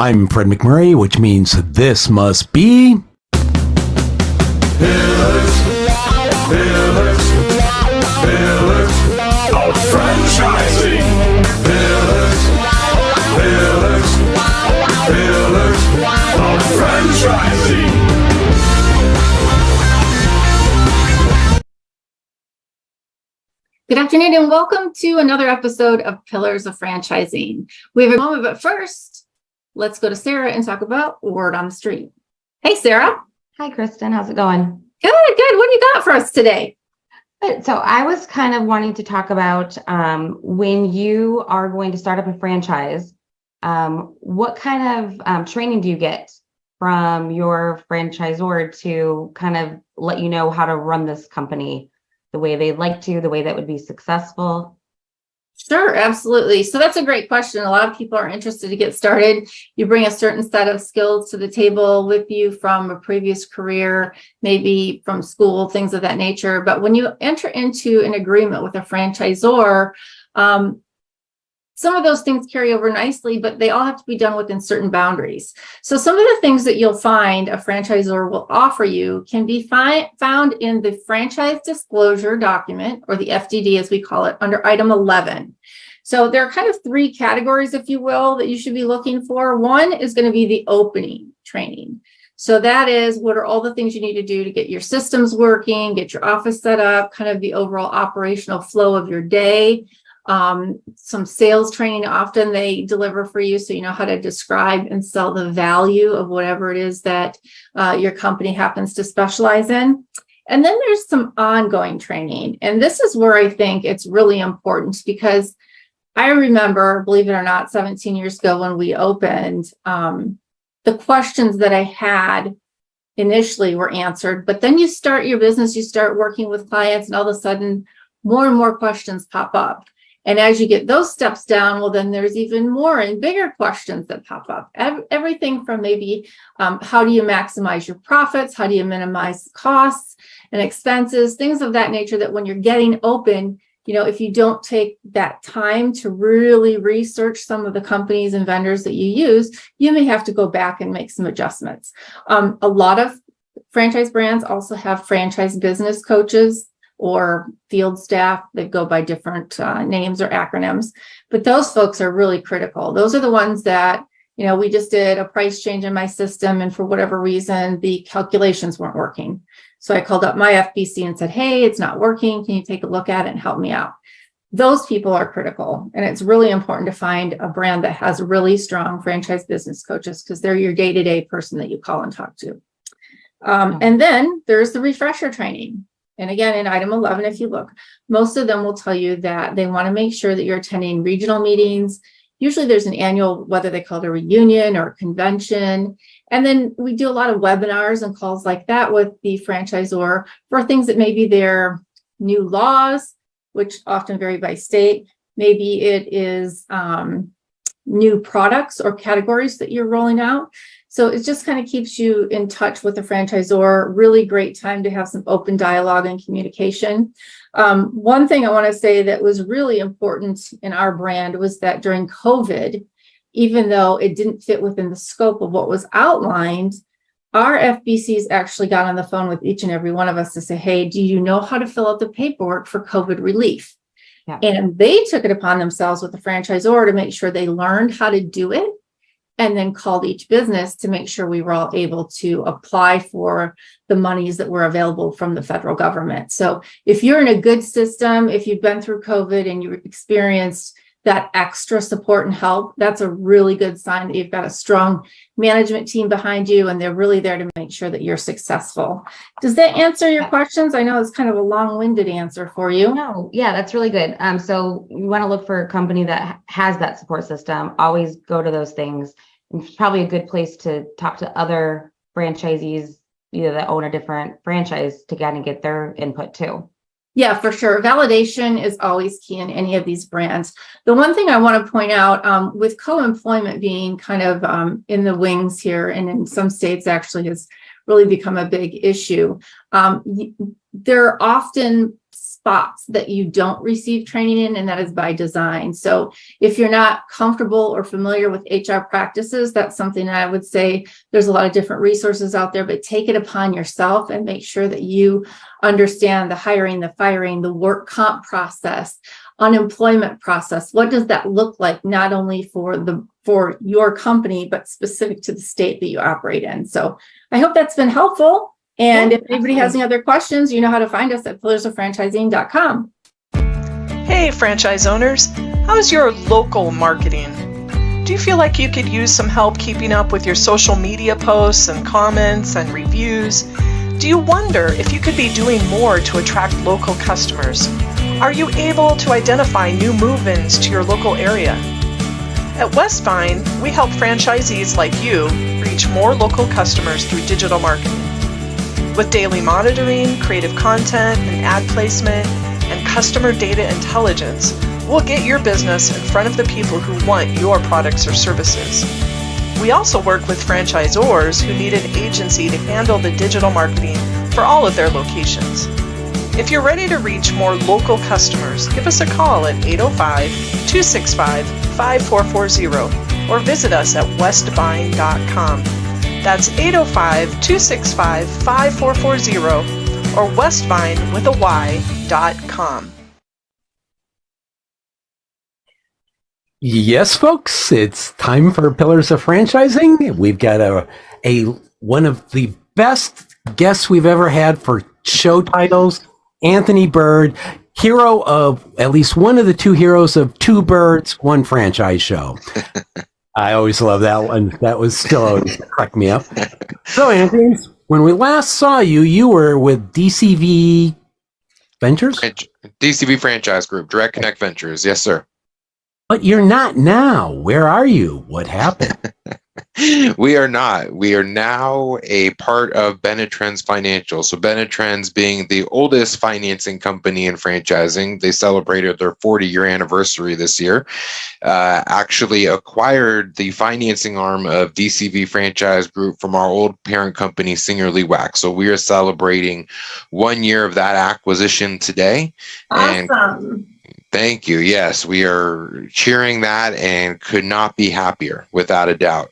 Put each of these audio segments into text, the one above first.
I'm Fred McMurray, which means this must be... Pillars of Franchising. Pillars of Franchising. Good afternoon and welcome to another episode of Pillars of Franchising. We have a moment, but first, let's go to Sarah and talk about Word on the Street. Hey, Sarah. Hi, Kristin. How's it going? Good. What do you got for us today? Good. So I was kind of wanting to talk about when you are going to start up a franchise, what kind of training do you get from your franchisor to kind of let you know how to run this company the way they'd like to, the way that would be successful? Sure, absolutely. So that's a great question. A lot of people are interested to get started. You bring a certain set of skills to the table with you from a previous career, maybe from school, things of that nature. But when you enter into an agreement with a franchisor, some of those things carry over nicely, but they all have to be done within certain boundaries. So some of the things that you'll find a franchisor will offer you can be found in the franchise disclosure document, or the FDD as we call it, under item 11. So there are kind of three categories, if you will, that you should be looking for. One is going to be the opening training. So that is, what are all the things you need to do to get your systems working, get your office set up, kind of the overall operational flow of your day. Some sales training often they deliver for you, so you know how to describe and sell the value of whatever it is that your company happens to specialize in. And then there's some ongoing training. And this is where I think it's really important, because I remember, believe it or not, 17 years ago when we opened, the questions that I had initially were answered, but then you start your business, you start working with clients, and all of a sudden more and more questions pop up. And as you get those steps down, well, then there's even more and bigger questions that pop up. Everything from maybe how do you maximize your profits? How do you minimize costs and expenses? Things of that nature, that when you're getting open, you know, if you don't take that time to really research some of the companies and vendors that you use, you may have to go back and make some adjustments. A lot of franchise brands also have franchise business coaches or field staff that go by different names or acronyms. But those folks are really critical. Those are the ones that, you know, we just did a price change in my system, and for whatever reason, the calculations weren't working. So I called up my FBC and said, hey, it's not working. Can you take a look at it and help me out? Those people are critical. And it's really important to find a brand that has really strong franchise business coaches, because they're your day-to-day person that you call and talk to. And then there's the refresher training. And again, in item 11, if you look, most of them will tell you that they want to make sure that you're attending regional meetings. Usually there's an annual, whether they call it a reunion or a convention. And then we do a lot of webinars and calls like that with the franchisor for things that maybe they're new laws, which often vary by state. Maybe it is new products or categories that you're rolling out. So it just kind of keeps you in touch with the franchisor. Really great time to have some open dialogue and communication. One thing I want to say that was really important in our brand was that during COVID, even though it didn't fit within the scope of what was outlined, our FBCs actually got on the phone with each and every one of us to say, hey, do you know how to fill out the paperwork for COVID relief? Yeah. And they took it upon themselves with the franchisor to make sure they learned how to do it, and then called each business to make sure we were all able to apply for the monies that were available from the federal government. So if you're in a good system, if you've been through COVID and you experienced that extra support and help, that's a really good sign that you've got a strong management team behind you, and they're really there to make sure that you're successful. Does that answer your questions? I know it's kind of a long-winded answer for you. No, yeah, that's really good. So you want to look for a company that has that support system. Always go to those things. And it's probably a good place to talk to other franchisees, either that own a different franchise, to kind of get their input too. Yeah, for sure. Validation is always key in any of these brands. The one thing I want to point out, with co-employment being kind of in the wings here, and in some states actually has really become a big issue, there are often spots that you don't receive training in, and that is by design. So if you're not comfortable or familiar with HR practices, that's something that I would say there's a lot of different resources out there, but take it upon yourself and make sure that you understand the hiring, the firing, the work comp process, unemployment process. What does that look like, not only for your company, but specific to the state that you operate in? So I hope that's been helpful. And if anybody has any other questions, you know how to find us at pillarsoffranchising.com. Hey, franchise owners, how's your local marketing? Do you feel like you could use some help keeping up with your social media posts and comments and reviews? Do you wonder if you could be doing more to attract local customers? Are you able to identify new move-ins to your local area? At Westvine, we help franchisees like you reach more local customers through digital marketing. With daily monitoring, creative content, and ad placement, and customer data intelligence, we'll get your business in front of the people who want your products or services. We also work with franchisors who need an agency to handle the digital marketing for all of their locations. If you're ready to reach more local customers, give us a call at 805-265-5440 or visit us at westvine.com. That's 805-265-5440 or westvine.com. Yes, folks, it's time for Pillars of Franchising. We've got a one of the best guests we've ever had for show titles, Anthony Byrd, hero of at least one of the two heroes of Two Birds, One Franchise Show. I always love that one. That was still always crack me up. So, Anthony, when we last saw you, you were with DCV Ventures? DCV Franchise Group, Direct Connect Ventures. Yes, sir. But you're not now. Where are you? What happened? We are not. We are now a part of Benetrends Financial. So Benetrends being the oldest financing company in franchising, they celebrated their 40-year anniversary this year, actually acquired the financing arm of DCV Franchise Group from our old parent company, Singer Lee Wax. So we are celebrating 1 year of that acquisition today. Awesome. Thank you. Yes, we are cheering that and could not be happier, without a doubt.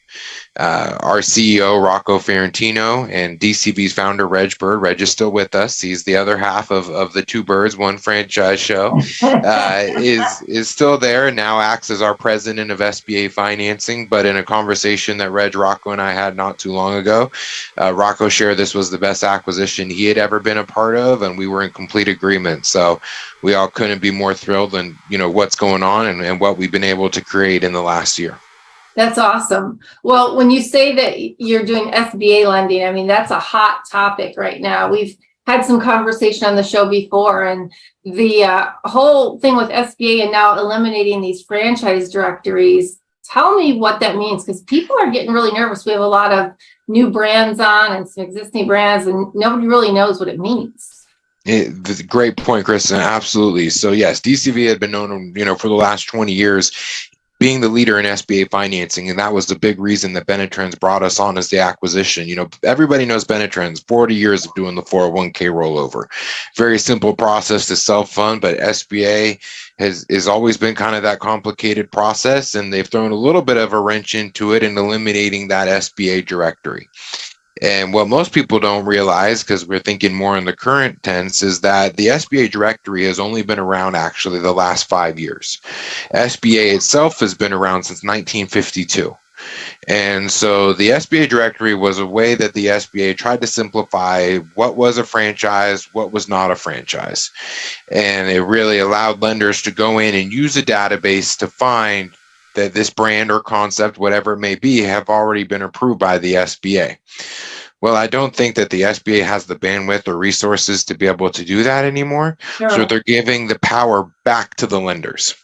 Our CEO, Rocco Ferrantino, and DCV's founder, Reg Byrd. Reg is still with us. He's the other half of the Two Birds, One Franchise Show, is still there and now acts as our president of SBA financing. But in a conversation that Reg, Rocco, and I had not too long ago, Rocco shared this was the best acquisition he had ever been a part of, and we were in complete agreement. So we all couldn't be more thrilled and what's going on and what we've been able to create in the last year. That's awesome. Well, when you say that you're doing SBA lending, I mean, that's a hot topic right now. We've had some conversation on the show before, and the whole thing with SBA and now eliminating these franchise directories. Tell me what that means, because people are getting really nervous. We have a lot of new brands on and some existing brands, and nobody really knows what it means. Great point, Kristin. Absolutely. So yes, DCV had been known, for the last 20 years, being the leader in SBA financing, and that was the big reason that Benetrends brought us on as the acquisition. Everybody knows Benetrends, 40 years of doing the 401k rollover. Very simple process to self-fund, but SBA has always been kind of that complicated process, and they've thrown a little bit of a wrench into it in eliminating that SBA directory. And what most people don't realize, because we're thinking more in the current tense, is that the SBA directory has only been around actually the last 5 years. SBA itself has been around since 1952. And so the SBA directory was a way that the SBA tried to simplify what was a franchise, what was not a franchise. And it really allowed lenders to go in and use a database to find that this brand or concept, whatever it may be, have already been approved by the SBA. Well, I don't think that the SBA has the bandwidth or resources to be able to do that anymore. Sure. So they're giving the power back to the lenders.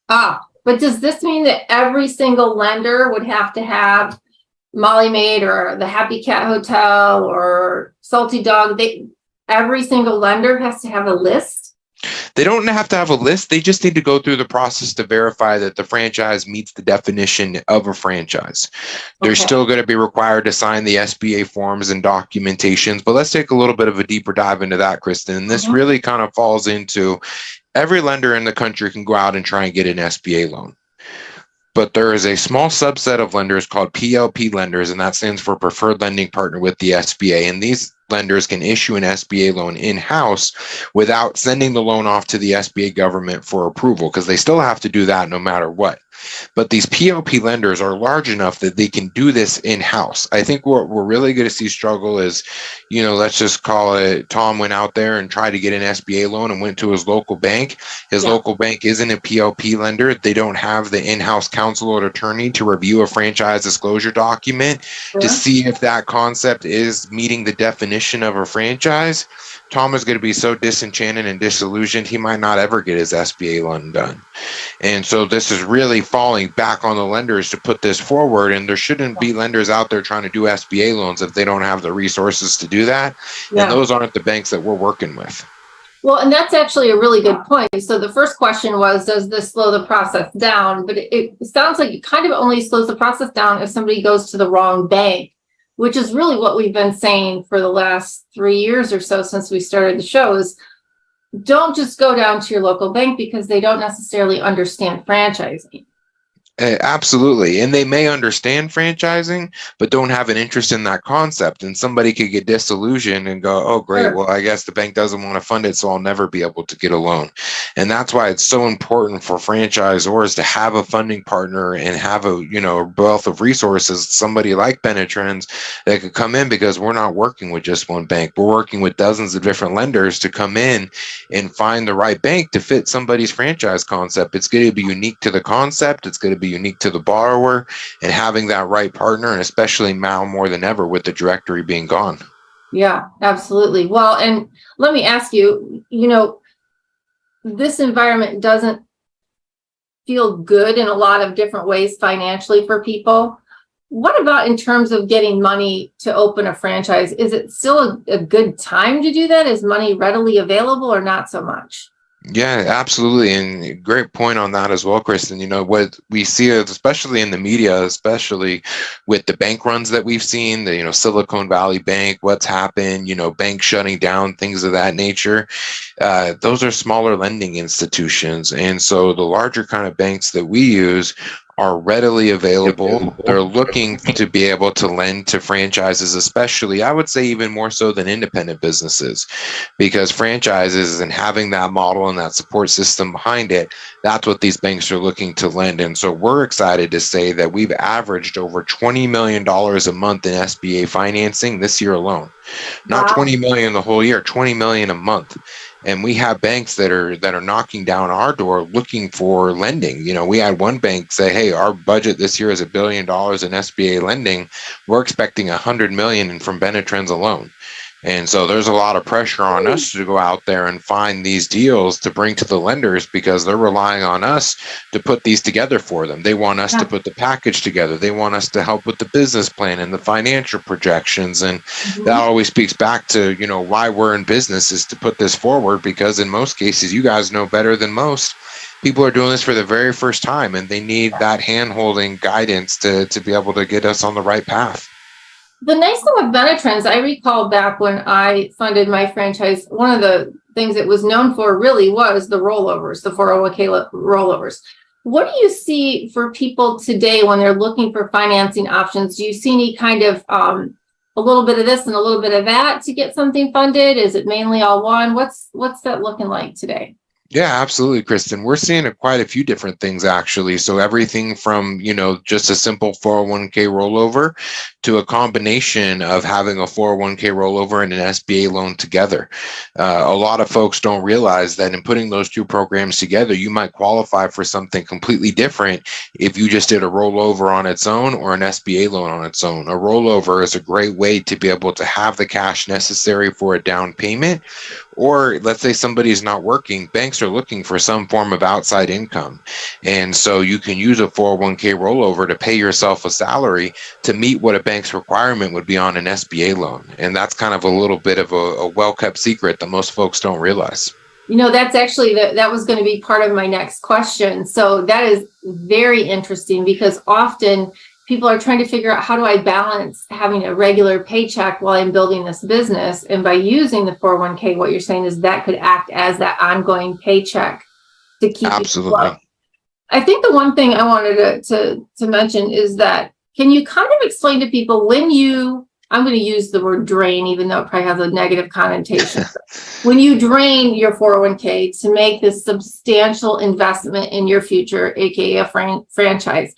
But does this mean that every single lender would have to have Molly Maid or the Happy Cat Hotel or Salty Dog? Every single lender has to have a list? They don't have to have a list. They just need to go through the process to verify that the franchise meets the definition of a franchise. They're still going to be required to sign the SBA forms and documentations, but let's take a little bit of a deeper dive into that, Kristin. And this really kind of falls into every lender in the country can go out and try and get an SBA loan. But there is a small subset of lenders called PLP lenders, and that stands for Preferred Lending Partner with the SBA. And these lenders can issue an SBA loan in-house without sending the loan off to the SBA government for approval, because they still have to do that no matter what. But these PLP lenders are large enough that they can do this in-house. I think what we're really going to see struggle is, let's just call it Tom went out there and tried to get an SBA loan and went to his local bank. His local bank isn't a PLP lender. They don't have the in-house counsel or attorney to review a franchise disclosure document to see if that concept is meeting the definition of a franchise. Tom is going to be so disenchanted and disillusioned, he might not ever get his SBA loan done. And so this is really falling back on the lenders to put this forward. And there shouldn't be lenders out there trying to do SBA loans if they don't have the resources to do that. And those aren't the banks that we're working with. Well, and that's actually a really good point. So the first question was, does this slow the process down? But it sounds like it kind of only slows the process down if somebody goes to the wrong bank, which is really what we've been saying for the last 3 years or so since we started the show, is don't just go down to your local bank because they don't necessarily understand franchising. Absolutely. And they may understand franchising, but don't have an interest in that concept. And somebody could get disillusioned and go, oh, great. Well, I guess the bank doesn't want to fund it, so I'll never be able to get a loan. And that's why it's so important for franchisors to have a funding partner and have a, wealth of resources, somebody like Benetrends that could come in, because we're not working with just one bank. We're working with dozens of different lenders to come in and find the right bank to fit somebody's franchise concept. It's going to be unique to the concept. It's going to be unique to the borrower, and having that right partner, and especially now more than ever with the directory being gone. Yeah, absolutely. Well, and let me ask you, this environment doesn't feel good in a lot of different ways financially for people. What about in terms of getting money to open a franchise? Is it still a good time to do that? Is money readily available or not so much? Yeah, absolutely. And great point on that as well, Kristin. What we see, especially in the media, especially with the bank runs that we've seen, the, Silicon Valley Bank, what's happened, banks shutting down, things of that nature. Those are smaller lending institutions. And so the larger kind of banks that we use are readily available. They're looking to be able to lend to franchises, especially, I would say even more so than independent businesses, because franchises and having that model and that support system behind it, that's what these banks are looking to lend. And so we're excited to say that we've averaged over $20 million a month in SBA financing this year alone. Not 20 million the whole year, 20 million a month. And we have banks that are knocking down our door looking for lending. We had one bank say, hey, our budget this year is $1 billion in SBA lending. We're expecting 100 million from Benetrends alone. And so there's a lot of pressure on us to go out there and find these deals to bring to the lenders, because they're relying on us to put these together for them. They want us to put the package together. They want us to help with the business plan and the financial projections. And that always speaks back to, why we're in business, is to put this forward, because in most cases, you guys know better than most, people are doing this for the very first time, and they need that hand-holding guidance to be able to get us on the right path. The nice thing with Benetrends, I recall back when I funded my franchise, one of the things it was known for really was the rollovers, the 401k rollovers. What do you see for people today when they're looking for financing options? Do you see any kind of a little bit of this and a little bit of that to get something funded? Is it mainly all one? What's that looking like today? Yeah, absolutely, Kristin. We're seeing quite a few different things, actually. So everything from, just a simple 401k rollover to a combination of having a 401k rollover and an SBA loan together. A lot of folks don't realize that in putting those two programs together, you might qualify for something completely different if you just did a rollover on its own or an SBA loan on its own. A rollover is a great way to be able to have the cash necessary for a down payment. Or let's say somebody's not working, banks are looking for some form of outside income. And so you can use a 401k rollover to pay yourself a salary to meet what a bank's requirement would be on an SBA loan. And that's kind of a little bit of a well-kept secret that most folks don't realize. That's actually that was going to be part of my next question. So that is very interesting because often people are trying to figure out, how do I balance having a regular paycheck while I'm building this business? And by using the 401k, what you're saying is that could act as that ongoing paycheck to keep you Absolutely. afloat. I think the one thing I wanted to mention is that, can you kind of explain to people I'm going to use the word drain, even though it probably has a negative connotation. When you drain your 401k to make this substantial investment in your future, aka a franchise,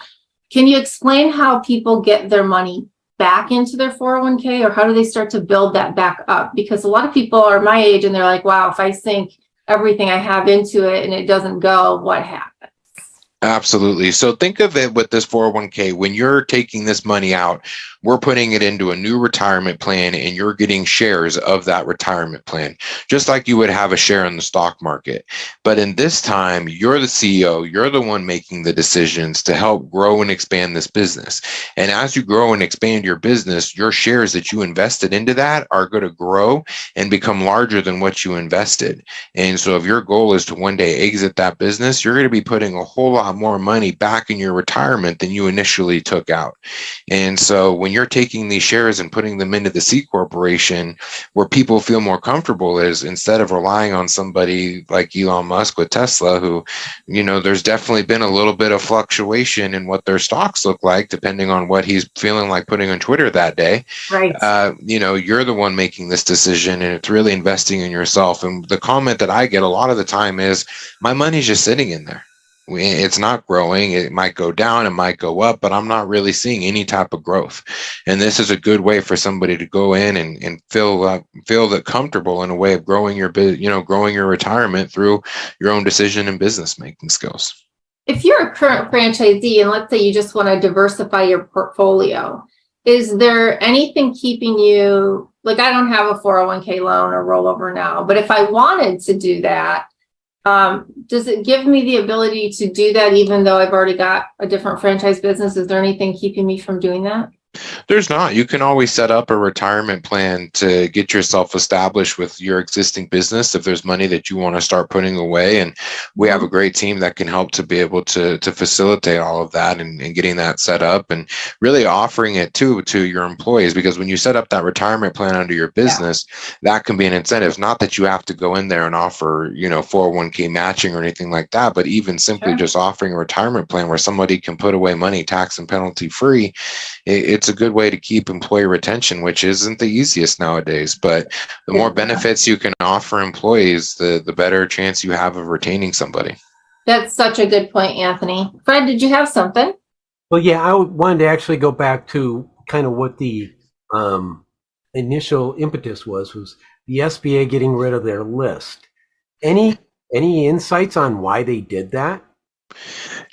can you explain how people get their money back into their 401k, or how do they start to build that back up? Because a lot of people are my age and they're like, wow, if I sink everything I have into it and it doesn't go, what happens? Absolutely. So think of it with this 401k. When you're taking this money out, we're putting it into a new retirement plan and you're getting shares of that retirement plan, just like you would have a share in the stock market. But in this time, you're the CEO, you're the one making the decisions to help grow and expand this business. And as you grow and expand your business, your shares that you invested into that are going to grow and become larger than what you invested. And so if your goal is to one day exit that business, you're going to be putting a whole lot more money back in your retirement than you initially took out. And so when you're taking these shares and putting them into the C corporation, where people feel more comfortable is, instead of relying on somebody like Elon Musk with Tesla, who, there's definitely been a little bit of fluctuation in what their stocks look like, depending on what he's feeling like putting on Twitter that day. Right. You're the one making this decision, and it's really investing in yourself. And the comment that I get a lot of the time is, my money's just sitting in there. It's not growing. It might go down, it might go up, but I'm not really seeing any type of growth. And this is a good way for somebody to go in and feel that comfortable in a way of growing your growing your retirement through your own decision and business making skills. If you're a current franchisee and let's say you just want to diversify your portfolio, is there anything keeping you, like, I don't have a 401k loan or rollover now, but if I wanted to do that, does it give me the ability to do that even though I've already got a different franchise business? Is there anything keeping me from doing that? There's not. You can always set up a retirement plan to get yourself established with your existing business if there's money that you want to start putting away. And we have a great team that can help to be able to facilitate all of that and getting that set up and really offering it to your employees. Because when you set up that retirement plan under your business, that can be an incentive. Not that you have to go in there and offer, 401k matching or anything like that, but even simply just offering a retirement plan where somebody can put away money tax and penalty free. It's a good way to keep employee retention, which isn't the easiest nowadays. But the more benefits you can offer employees, the better chance you have of retaining somebody. That's such a good point, Anthony. Fred, did you have something? Well, yeah, I wanted to actually go back to kind of what the initial impetus was the SBA getting rid of their list. Any insights on why they did that?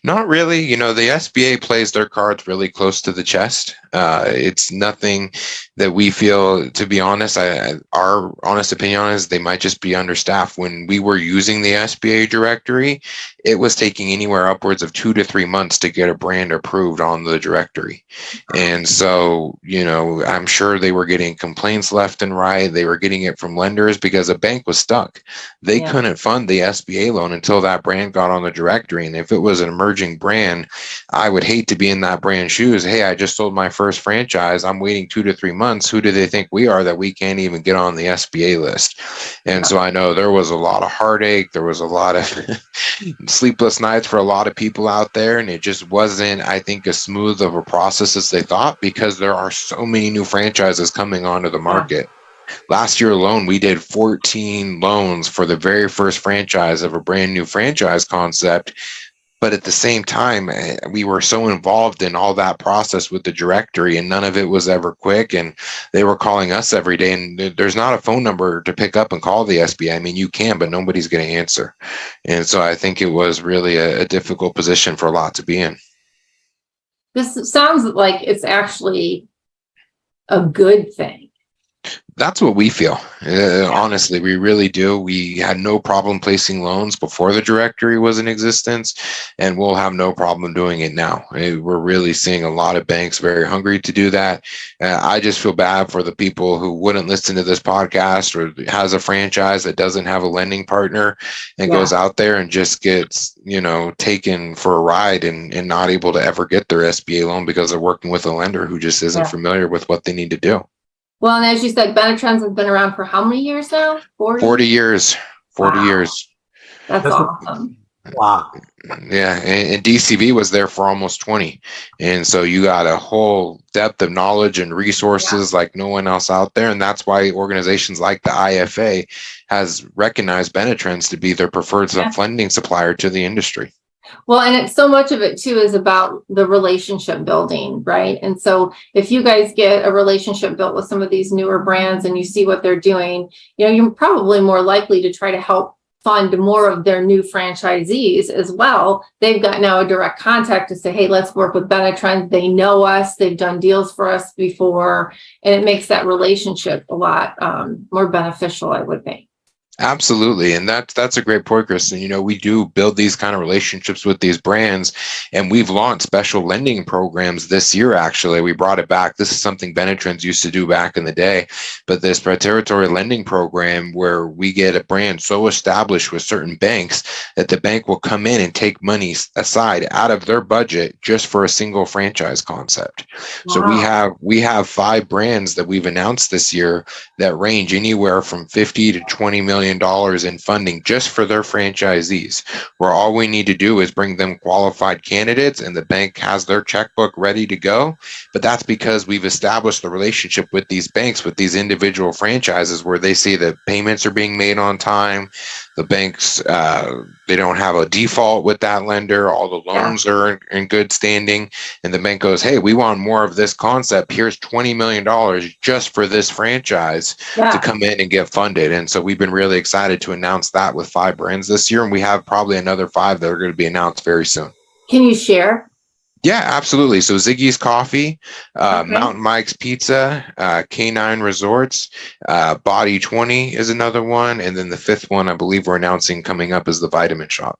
Not really. The SBA plays their cards really close to the chest. It's nothing that we feel, to be honest, our honest opinion is they might just be understaffed. When we were using the SBA directory, it was taking anywhere upwards of 2 to 3 months to get a brand approved on the directory. And so, I'm sure they were getting complaints left and right. They were getting it from lenders because a bank was stuck. They couldn't fund the SBA loan until that brand got on the directory. And if it was an emerging brand, I would hate to be in that brand's shoes. Hey, I just sold my first franchise. I'm waiting 2 to 3 months. Who do they think we are that we can't even get on the SBA list? And so I know there was a lot of heartache. There was a lot of sleepless nights for a lot of people out there. And it just wasn't, I think, as smooth of a process as they thought, because there are so many new franchises coming onto the market. Last year alone, we did 14 loans for the very first franchise of a brand new franchise concept. But at the same time, we were so involved in all that process with the directory, and none of it was ever quick. And they were calling us every day, and there's not a phone number to pick up and call the SBA. I mean, you can, but nobody's going to answer. And so I think it was really a difficult position for a lot to be in. This sounds like it's actually a good thing. That's what we feel. Honestly, we really do. We had no problem placing loans before the directory was in existence, and we'll have no problem doing it now. We're really seeing a lot of banks very hungry to do that. I just feel bad for the people who wouldn't listen to this podcast or has a franchise that doesn't have a lending partner and goes out there and just gets, taken for a ride and not able to ever get their SBA loan because they're working with a lender who just isn't familiar with what they need to do. Well, and as you said, Benetrends has been around for how many years now? 40 years. 40 years. That's awesome. Wow. Yeah, and DCV was there for almost 20. And so you got a whole depth of knowledge and resources like no one else out there. And that's why organizations like the IFA has recognized Benetrends to be their preferred funding supplier to the industry. Well, and it's so much of it too is about the relationship building, right? And so if you guys get a relationship built with some of these newer brands and you see what they're doing, you're probably more likely to try to help fund more of their new franchisees as well. They've got now a direct contact to say, hey, let's work with Benetrends. They know us. They've done deals for us before. And it makes that relationship a lot more beneficial, I would think. Absolutely. And that's a great point, Kristin. We do build these kind of relationships with these brands, and we've launched special lending programs this year. Actually, we brought it back. This is something Benetrends used to do back in the day, but this territory lending program where we get a brand so established with certain banks that the bank will come in and take money aside out of their budget just for a single franchise concept. Wow. So we have 5 brands that we've announced this year that range anywhere from 50 to 20 million in funding just for their franchisees, where all we need to do is bring them qualified candidates and the bank has their checkbook ready to go. But that's because we've established the relationship with these banks, with these individual franchises, where they see that payments are being made on time. The banks, they don't have a default with that lender. All the loans are in good standing. And the bank goes, hey, we want more of this concept. Here's $20 million just for this franchise to come in and get funded. And so we've been really excited to announce that with 5 brands this year. And we have probably another 5 that are going to be announced very soon. Can you share? Yeah, absolutely. So Ziggy's Coffee, Mountain Mike's Pizza, K9 Resorts, Body 20 is another one. And then the 5th one, I believe we're announcing coming up, is the Vitamin Shop.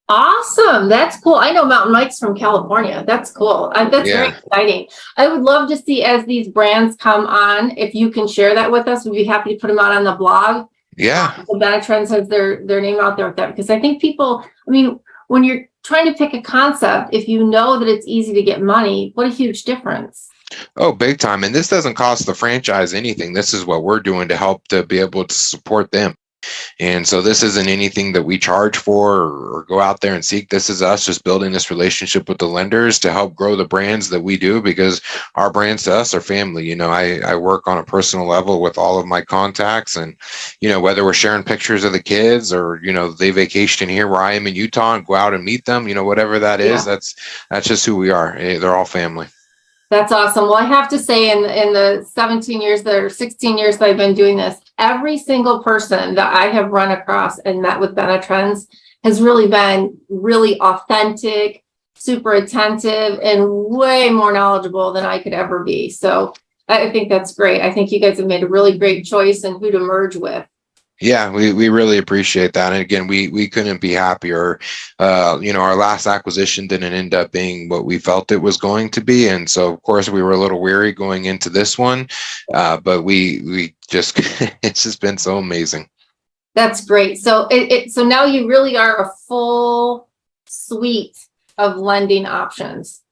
Awesome. That's cool. I know Mountain Mike's from California. That's cool. That's very exciting. I would love to see as these brands come on, if you can share that with us, we'd be happy to put them out on the blog. Yeah. The Benetrends has their name out there with that, because I think people, when you're trying to pick a concept, if you know that it's easy to get money, what a huge difference. Oh, big time. And this doesn't cost the franchise anything. This is what we're doing to help to be able to support them. And so this isn't anything that we charge for or go out there and seek. This is us just building this relationship with the lenders to help grow the brands that we do, because our brands to us are family. I work on a personal level with all of my contacts, and, whether we're sharing pictures of the kids or, they vacation here where I am in Utah and go out and meet them, whatever that is, that's just who we are. They're all family. That's awesome. Well, I have to say in the 16 years that I've been doing this, every single person that I have run across and met with Benetrends has really been really authentic, super attentive, and way more knowledgeable than I could ever be. So I think that's great. I think you guys have made a really great choice in who to merge with. Yeah, we really appreciate that. And again, we couldn't be happier. Our last acquisition didn't end up being what we felt it was going to be. And so, of course, we were a little weary going into this one. But we just, it's just been so amazing. That's great. So so now you really are a full suite of lending options.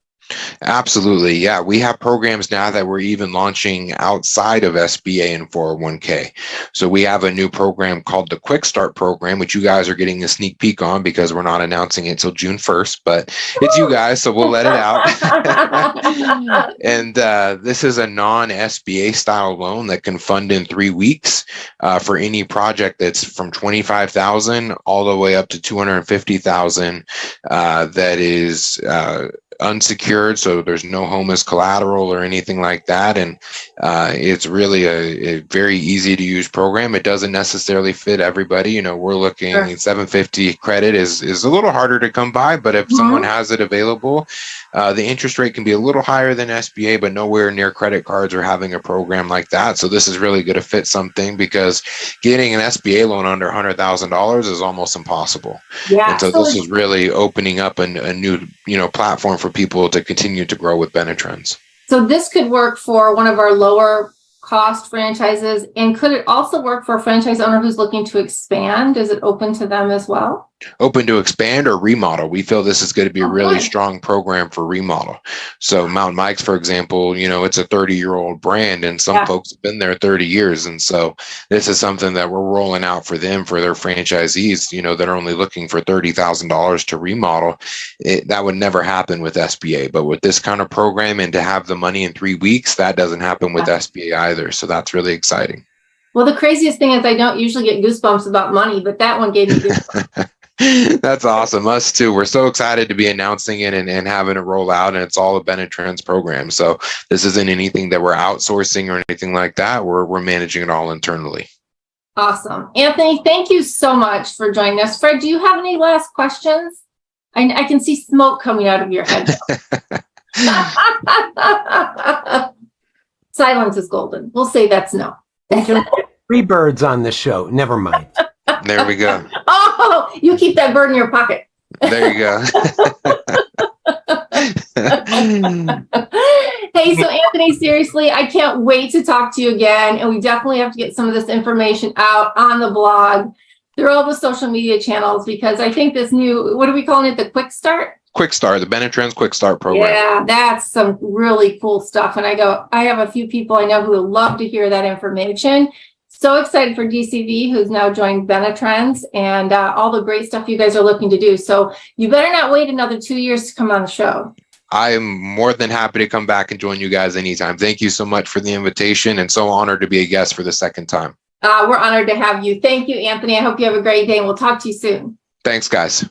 Absolutely. Yeah. We have programs now that we're even launching outside of SBA and 401k. So we have a new program called the Quick Start program, which you guys are getting a sneak peek on because we're not announcing it till June 1st, but it's you guys, so we'll let it out. And this is a non-SBA style loan that can fund in 3 weeks for any project that's from $25,000 all the way up to $250,000 that is unsecured, so there's no home as collateral or anything like that. And it's really a very easy to use program. It doesn't necessarily fit everybody. You know, we're looking Sure. 750 credit is a little harder to come by, but if someone has it available, the interest rate can be a little higher than SBA, but nowhere near credit cards or having a program like that. So this is really going to fit something, because getting an SBA loan under $100,000 is almost impossible. Yeah. And so this is really opening up a new, platform for people to continue to grow with Benetrends. So this could work for one of our lower cost franchises. And could it also work for a franchise owner who's looking to expand? Is it open to them as well? Open to expand or remodel. We feel this is going to be a really strong program for remodel. So Mountain Mike's, for example, it's a 30-year-old brand, and some folks have been there 30 years. And so this is something that we're rolling out for them, for their franchisees, that are only looking for $30,000 to remodel. That would never happen with SBA, but with this kind of program, and to have the money in 3 weeks, that doesn't happen with SBA either. So that's really exciting. Well, the craziest thing is I don't usually get goosebumps about money, but that one gave me goosebumps. That's awesome. Us too. We're so excited to be announcing it and having it roll out, and it's all a Benetrends program. So this isn't anything that we're outsourcing or anything like that. We're managing it all internally. Awesome. Anthony, thank you so much for joining us. Fred, do you have any last questions? I can see smoke coming out of your head. Silence is golden. We'll say that's no. Three birds on the show. Never mind. There we go. Oh, you keep that bird in your pocket. There you go. Hey, so Anthony, seriously, I can't wait to talk to you again. And we definitely have to get some of this information out on the blog, through all the social media channels, because I think this new, what are we calling it? The Quick Start? Quick Start, the Benetrends Quick Start program. Yeah, that's some really cool stuff. And I have a few people I know who would love to hear that information. So excited for DCV, who's now joined Benetrends, and all the great stuff you guys are looking to do. So you better not wait another 2 years to come on the show. I am more than happy to come back and join you guys anytime. Thank you so much for the invitation, and so honored to be a guest for the second time. We're honored to have you. Thank you, Anthony. I hope you have a great day, and we'll talk to you soon. Thanks, guys.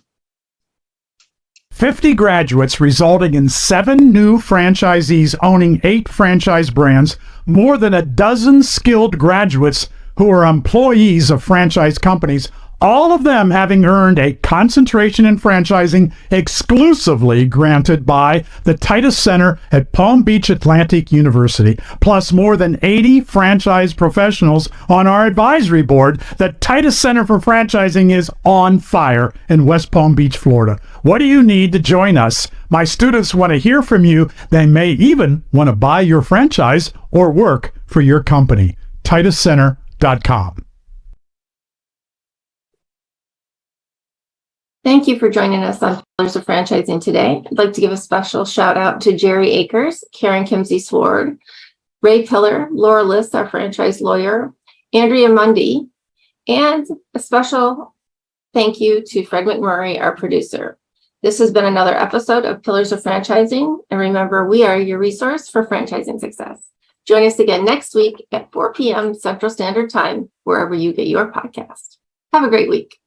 50 graduates, resulting in 7 new franchisees owning 8 franchise brands, more than a dozen skilled graduates who are employees of franchise companies, all of them having earned a concentration in franchising exclusively granted by the Titus Center at Palm Beach Atlantic University, plus more than 80 franchise professionals on our advisory board. The Titus Center for Franchising is on fire in West Palm Beach, Florida. What do you need to join us? My students want to hear from you. They may even want to buy your franchise or work for your company. TitusCenter.com. Thank you for joining us on Pillars of Franchising today. I'd like to give a special shout out to Jerry Akers, Karen Kimsey Sword, Ray Pillar, Laura Liss, our franchise lawyer, Andrea Mundy, and a special thank you to Fred McMurray, our producer. This has been another episode of Pillars of Franchising. And remember, we are your resource for franchising success. Join us again next week at 4 p.m. Central Standard Time, wherever you get your podcast. Have a great week.